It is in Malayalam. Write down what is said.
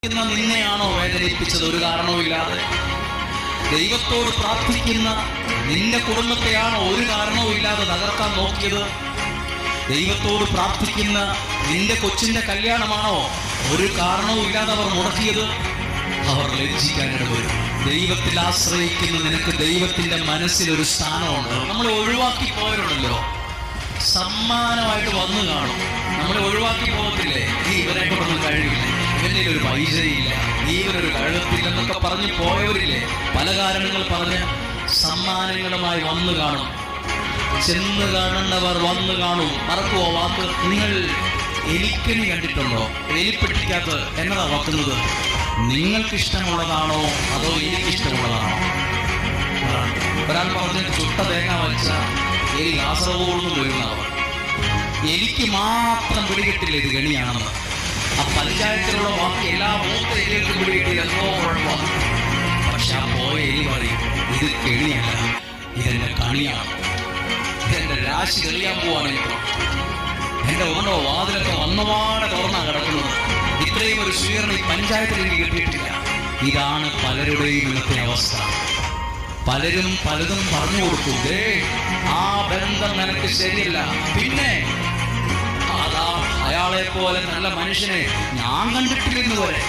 നിന്നെയാണോ വേദനിപ്പിച്ചത്? ഒരു കാരണവുമില്ലാതെ. ദൈവത്തോട് പ്രാർത്ഥിക്കുന്ന നിന്റെ കുടുംബത്തെയാണോ ഒരു കാരണവും ഇല്ലാതെ തകർക്കാൻ നോക്കിയത്? ദൈവത്തോട് പ്രാർത്ഥിക്കുന്ന നിന്റെ കൊച്ചിന്റെ കല്യാണമാണോ ഒരു കാരണവും ഇല്ലാതെ അവർ മുടക്കിയത്? അവർ ലജ്ജിക്കാനിട വരും. ദൈവത്തിൽ ആശ്രയിക്കുന്ന നിനക്ക് ദൈവത്തിന്റെ മനസ്സിലൊരു സ്ഥാനമുണ്ട്. നമ്മളെ ഒഴിവാക്കി പോയവരുണ്ടല്ലോ, സമ്മാനമായിട്ട് വന്നു കാണും. നമ്മളെ ഒഴിവാക്കി പോകത്തില്ലേ? നീ ഇവരെ കൊണ്ടൊന്നും കഴിയില്ല, ഇവന്റെ ഒരു പൈസയില്ല, നീ ഇവരൊരു കഴുത്തില്ലെന്നൊക്കെ പറഞ്ഞ് പോയവരില്ലേ? പല കാരണങ്ങൾ പറഞ്ഞ് സമ്മാനങ്ങളുമായി വന്നു കാണും. ചെന്ന് കാണുന്നവർ വന്നു കാണും. മറക്കുവോ വാക്ക്? നിങ്ങൾ എലിക്കണി കണ്ടിട്ടുണ്ടോ? എലിപ്പെട്ടിക്കകത്ത് എന്നതാ വെക്കുന്നത്? നിങ്ങൾക്കിഷ്ടമുള്ളതാണോ അതോ എനിക്കിഷ്ടമുള്ളതാണോ? ഒരാൾ പറഞ്ഞ് ചുട്ട തേങ്ങ വച്ച എലി കാസർഗോഡ് വരുന്നവർ. എനിക്ക് മാത്രം പിടികിട്ടില്ല ഇത് കെണിയാണെന്ന്. ആ പഞ്ചായത്തിലുള്ള ബാക്കി എല്ലാ മൂത്ത എലികൾക്കും പിടികിട്ടില്ല, എന്തോ കുഴപ്പമാണ്. പക്ഷെ ആ പോയ എലി പറയും, ഇത് കെണിയല്ല, ഇതെന്റെ കണിയാണ്, ഇതെന്റെ രാശി തെളിയാൻ പോവാണ്. എന്റെ ഓരോ വാതിലൊക്കെ വന്നപാടെ തുറന്നാ കിടക്കുന്നത്. ഇത്രയും ഒരു സ്വീകരണം ഈ പഞ്ചായത്തിൽ എനിക്ക് കിട്ടിയിട്ടില്ല. ഇതാണ് പലരുടെയും ഇന്നത്തെ അവസ്ഥ. പലരും പലതും പറഞ്ഞു കൊടുക്കും. ആ ബന്ധം നിനക്ക് ശരിയല്ല, പിന്നെ അതാ അയാളെ പോലെ നല്ല മനുഷ്യനെ ഞാൻ കണ്ടിട്ടില്ലെന്ന് വരെ